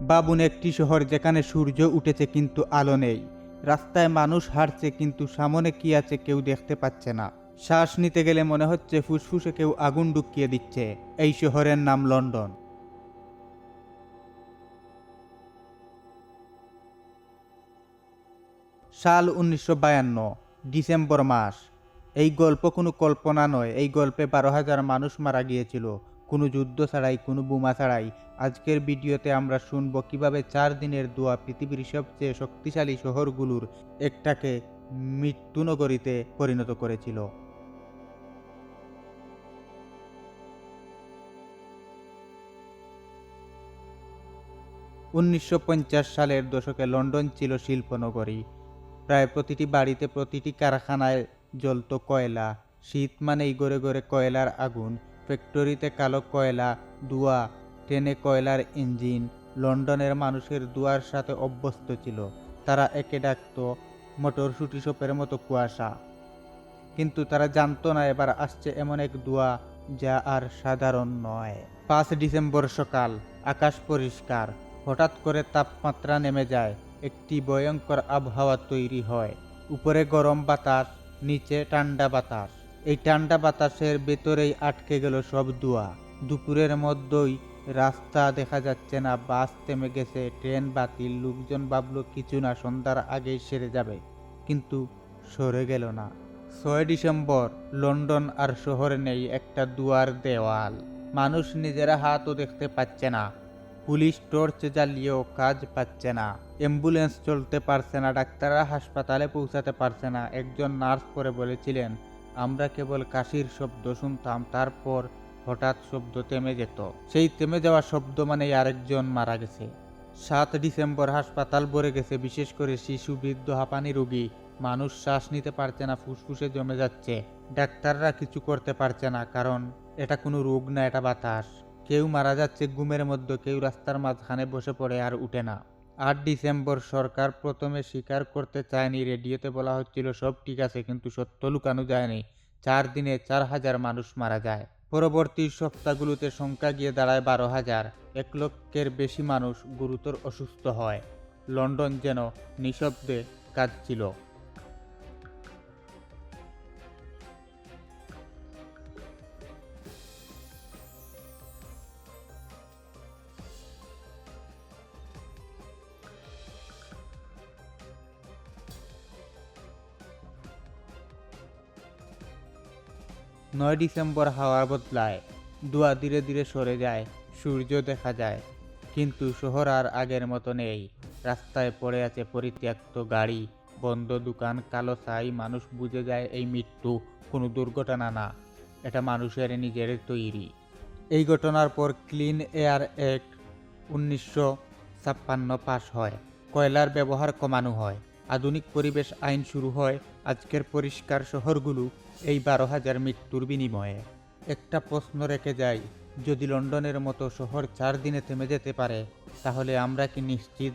বাবুন একটি শহর যেখানে সূর্য উঠেছে কিন্তু আলো নেই। রাস্তায় মানুষ হাঁটছে কিন্তু সামনে কি আছে কেউ দেখতে পাচ্ছে না। শ্বাস নিতে গেলে মনে হচ্ছে ফুসফুসে কেউ আগুন ঢুকিয়ে দিচ্ছে। এই শহরের নাম লন্ডন। সাল 1952, ডিসেম্বর মাস। এই গল্প কোনো কল্পনা নয়, এই গল্পে 12,000 মানুষ মারা গিয়েছিল, কোনো যুদ্ধ ছাড়াই, কোনো বোমা ছাড়াই। আজকের ভিডিওতে আমরা শুনব কিভাবে 4 দিনের দোয়া পৃথিবীর সবচেয়ে শক্তিশালী শহরগুলোর একটাকে মৃত্যুনগরীতে পরিণত করেছিল। 1950 সালের দশকে লন্ডন ছিল শিল্পনগরী। প্রায় প্রতিটি বাড়িতে, প্রতিটি কারখানায় জ্বলত কয়লা। শীত মানেই ঘরে ঘরে কয়লার আগুন। ফ্যাক্টরিতে কালো কয়লা ধোঁয়া, ট্রেনে কয়লার ইঞ্জিন। লন্ডনের মানুষের ধোঁয়ার সাথে অভ্যস্ত ছিল। তারা একে ডাকত মটরশুঁটি সোপের মতো কুয়াশা। কিন্তু তারা জানতো না এবার আসছে এমন এক ধোঁয়া যা আর সাধারণ নয়। 5 ডিসেম্বর সকাল, আকাশ পরিষ্কার। হঠাৎ করে তাপমাত্রা নেমে যায়, একটি ভয়ঙ্কর আবহাওয়া তৈরি হয়। উপরে গরম বাতাস, নিচে ঠান্ডা বাতাস। এই ঠান্ডা বাতাসের ভেতরেই আটকে গেল সব ধোঁয়া। দুপুরের মধ্যেই রাস্তা দেখা যাচ্ছে না, বাস থেমে গেছে, ট্রেন বাতিল। লোকজন ভাবলো কিছু না, সন্ধ্যার আগেই সেরে যাবে। কিন্তু সরে গেল না। 6 ডিসেম্বর, লন্ডন আর শহরে নেই একটা দুয়ার দেওয়াল। মানুষ নিজেরা হাতও দেখতে পাচ্ছে না। পুলিশ টর্চ জ্বালিয়েও কাজ পাচ্ছে না। অ্যাম্বুলেন্স চলতে পারছে না, ডাক্তাররা হাসপাতালে পৌঁছাতে পারছে না। একজন নার্স পরে বলেছিলেন, আমরা কেবল কাশির শব্দ শুনতাম, তারপর হঠাৎ শব্দ থেমে যেত। সেই থেমে যাওয়া শব্দ মানে আরেকজন মারা গেছে। 7 ডিসেম্বর, হাসপাতাল ভরে গেছে, বিশেষ করে শিশু, বৃদ্ধ, হাঁপানি রোগী। মানুষ শ্বাস নিতে পারছে না, ফুসফুসে জমে যাচ্ছে। ডাক্তাররা কিছু করতে পারছে না, কারণ এটা কোনো রোগ না, এটা বাতাস। কেউ মারা যাচ্ছে ঘুমের মধ্যে, কেউ রাস্তার মাঝখানে বসে পড়ে আর উঠে না। 8 ডিসেম্বর, সরকার প্রথমে স্বীকার করতে চায়নি। রেডিওতে বলা হচ্ছিল সব ঠিক আছে, কিন্তু সত্য লুকানো যায়নি। 4 দিনে 4,000 মানুষ মারা যায়। পরবর্তী সপ্তাহগুলোতে সংখ্যা গিয়ে দাঁড়ায় 12,000। 1 লক্ষের বেশি মানুষ গুরুতর অসুস্থ হয়। লন্ডন যেন নিঃশব্দে কাঁদছিল। 9 ডিসেম্বর, হাওয়া বদলায়, ধোঁয়া ধীরে ধীরে সরে যায়, সূর্য দেখা যায়। কিন্তু শহর আর আগের মতো নেই। রাস্তায় পড়ে আছে পরিত্যক্ত গাড়ি, বন্ধ দোকান, কালো ছাই। মানুষ বুঝে যায় এই মৃত্যু কোনো দুর্ঘটনা না, এটা মানুষের নিজের তৈরি। এই ঘটনার পর ক্লিন এয়ার অ্যাক্ট 1956 পাস হয়। কয়লার ব্যবহার কমানো হয়, আধুনিক পরিবেশ আইন শুরু হয়। আজকের পরিষ্কার শহরগুলো এই 12,000 মৃত্যুর বিনিময়ে। একটা প্রশ্ন রেখে যায়, যদি লন্ডনের মতো শহর 4 দিনে থেমে যেতে পারে, তাহলে আমরা কি নিশ্চিত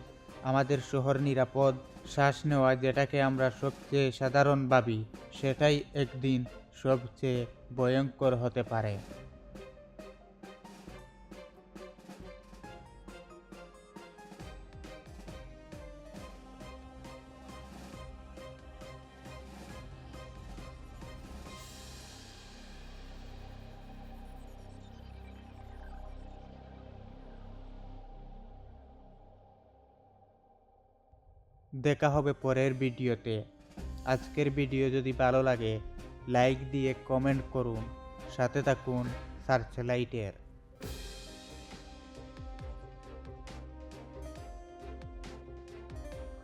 আমাদের শহর নিরাপদ? শ্বাস নেওয়া, যেটাকে আমরা সবচেয়ে সাধারণ ভাবি, সেটাই একদিন সবচেয়ে ভয়ঙ্কর হতে পারে। দেখা হবে পরের ভিডিওতে। আজকের ভিডিও যদি ভালো লাগে, লাইক দিয়ে কমেন্ট করুন, সাথে থাকুন সার্চলাইটের।